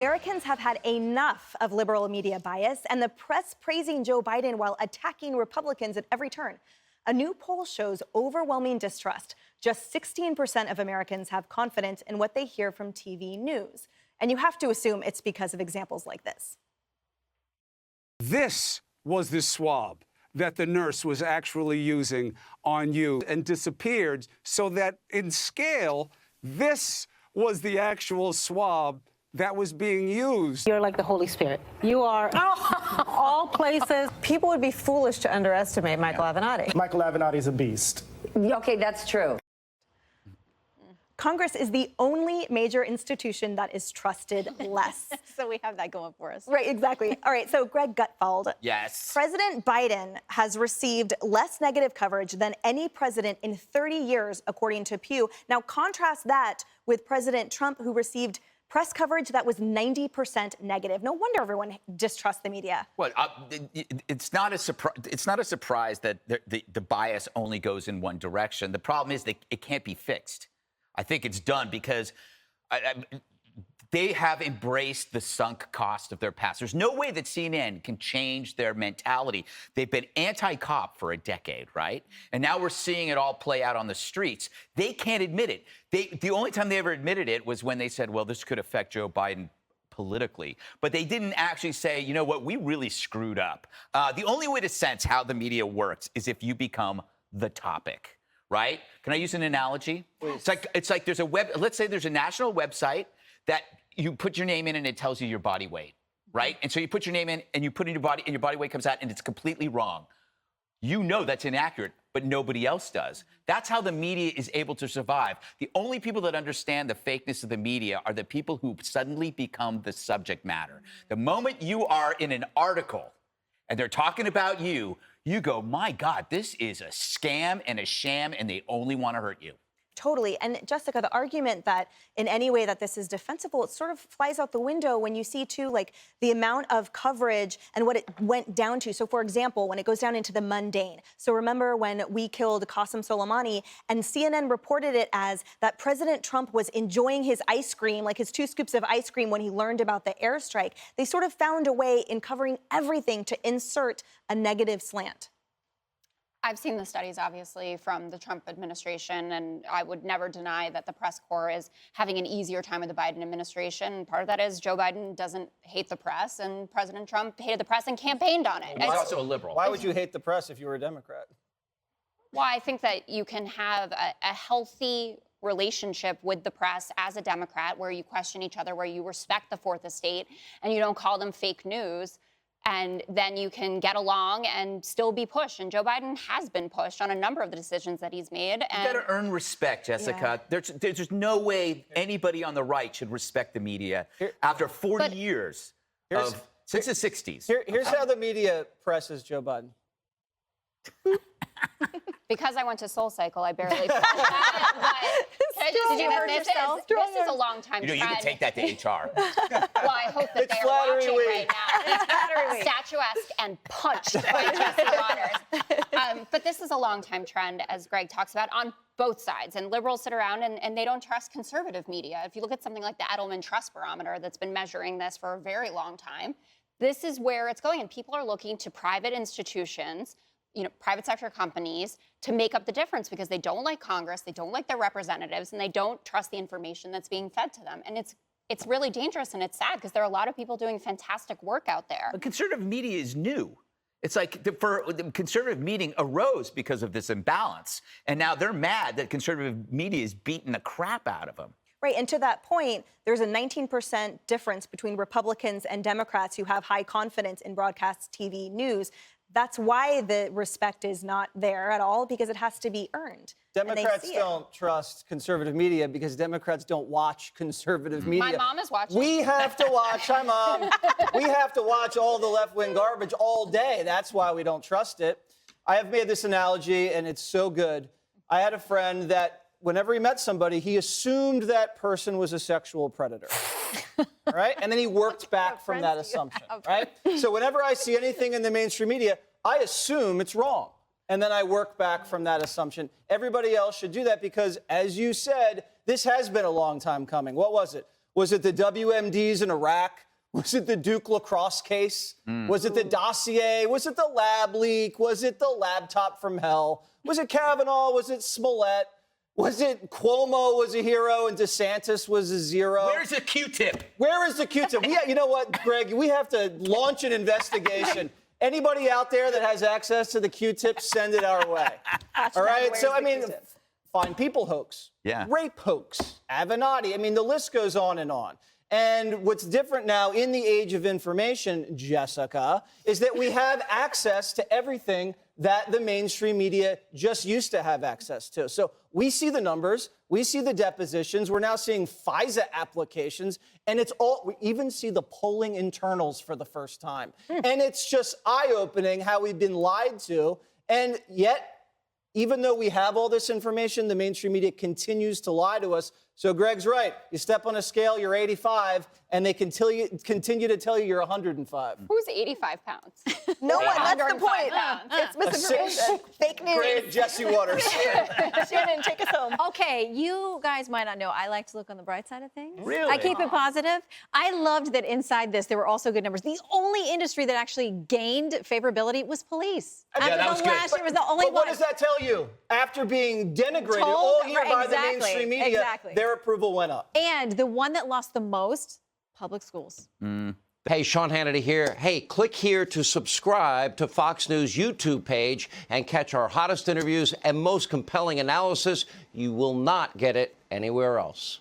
Americans have had enough of liberal media bias and the press praising Joe Biden while attacking Republicans at every turn. A new poll shows overwhelming distrust. Just 16% of Americans have confidence in what they hear from TV news. And you have to assume it's because of examples like this. This was the swab that the nurse was actually using on you and disappeared, so that in scale, this was the actual swab that was being used. You're like the Holy Spirit. You are all places. People would be foolish to underestimate Michael Avenatti. Michael Avenatti's a beast. Okay, that's true. Congress is the only major institution that is trusted less. So we have that going for us. Right, exactly. All right, so Greg Gutfeld. Yes. President Biden has received less negative coverage than any president in 30 years, according to Pew. Now, contrast that with President Trump, who received press coverage that was 90% negative. No wonder everyone distrusts the media. Well, it's not a surprise that the bias only goes in one direction. The problem is that it can't be fixed. I think it's done because they have embraced the sunk cost of their past. There's no way that CNN can change their mentality. They've been anti-cop for a decade, right? And now we're seeing it all play out on the streets. They can't admit it. The only time they ever admitted it was when they said, well, this could affect Joe Biden politically. But they didn't actually say, you know what, we really screwed up. The only way to sense how the media works is if you become the topic. Right? Can I use an analogy? It's like there's a let's say there's a national website that you put your name in and it tells you your body weight, right? And so you put your name in and you put in your body and your body weight comes out and it's completely wrong. You know that's inaccurate, but nobody else does. That's how the media is able to survive. The only people that understand the fakeness of the media are the people who suddenly become the subject matter. The moment you are in an article and they're talking about you, you go, my God, this is a scam and a sham, and they only want to hurt you. Totally. And Jessica, the argument that in any way that this is defensible, it sort of flies out the window when you see, too, like the amount of coverage and what it went down to. So, for example, when it goes down into the mundane. So remember when we killed Qasem Soleimani and CNN reported it as that President Trump was enjoying his ice cream, like his 2 scoops of ice cream when he learned about the airstrike. They sort of found a way in covering everything to insert a negative slant. I've seen the studies, obviously, from the Trump administration, and I would never deny that the press corps is having an easier time with the Biden administration. Part of that is Joe Biden doesn't hate the press, and President Trump hated the press and campaigned on it. He's also a liberal. Why would you hate the press if you were a Democrat? Well, I think that you can have a healthy relationship with the press as a Democrat where you question each other, where you respect the Fourth Estate, and you don't call them fake news. And then you can get along and still be pushed. And Joe Biden has been pushed on a number of the decisions that he's made. And you got to earn respect, Jessica. Yeah. There's just no way anybody on the right should respect the media after 40 years since the 60s. Here's how the media presses Joe Biden. Because I went to Soul Cycle, I barely felt that. Did you hurt yourself? This is a long time trend. You can take that to HR. Well, I hope that they are watching right now. It's flattery. Statuesque and punched by Jesse Waters. But this is a long time trend, as Greg talks about, on both sides. And liberals sit around and they don't trust conservative media. If you look at something like the Edelman Trust Barometer that's been measuring this for a very long time, this is where it's going. And people are looking to private institutions, private sector companies to make up the difference because they don't like Congress, they don't like their representatives, and they don't trust the information that's being fed to them. And it's really dangerous and it's sad because there are a lot of people doing fantastic work out there. But conservative media is new. It's like the conservative media arose because of this imbalance. And now they're mad that conservative media is beating the crap out of them. Right, and to that point, there's a 19% difference between Republicans and Democrats who have high confidence in broadcast TV news. That's why the respect is not there at all, because it has to be earned. Democrats don't trust conservative media because Democrats don't watch conservative media. My mom is watching. We have to watch, hi Mom, we have to watch all the left-wing garbage all day. That's why we don't trust it. I have made this analogy, and it's so good. I had a friend that whenever he met somebody, he assumed that person was a sexual predator. Right? And then he worked back from that assumption, right? So whenever I see anything in the mainstream media, I assume it's wrong. And then I work back from that assumption. Everybody else should do that because, as you said, this has been a long time coming. What was it? Was it the WMDs in Iraq? Was it the Duke lacrosse case? Was it the dossier? Was it the lab leak? Was it the laptop from hell? Was it Kavanaugh? Was it Smollett? Was it Cuomo was a hero and DeSantis was a zero? Where's the Q-tip? Where is the Q-tip? You know what, Greg? We have to launch an investigation. Anybody out there that has access to the Q-tip, send it our way. All right? So, I mean, fine people hoax. Yeah. Rape hoax. Avenatti. I mean, the list goes on and on. And what's different now in the age of information, Jessica, is that we have access to everything that the mainstream media just used to have access to. So we see the numbers, we see the depositions, we're now seeing FISA applications, and we even see the polling internals for the first time. And it's just eye-opening how we've been lied to, and yet, even though we have all this information, the mainstream media continues to lie to us. So Greg's right. You step on a scale, you're 85, and they continue to tell you you're 105. Who's 85 pounds? No one, that's the 105 point. pounds. It's misinformation. Fake news. Great, Jesse Waters. Shannon, take us home. Okay, you guys might not know, I like to look on the bright side of things. Really? I keep it positive. I loved that inside this, there were also good numbers. The only industry that actually gained favorability was police. Yeah, that was good. Last year was the only But what one. does that tell you? After being denigrated Told- all year by the exactly, mainstream media, exactly. their approval went up. And the one that lost the most, public schools. Hey, Sean Hannity here. Hey, click here to subscribe to Fox News YouTube page and catch our hottest interviews and most compelling analysis. You will not get it anywhere else.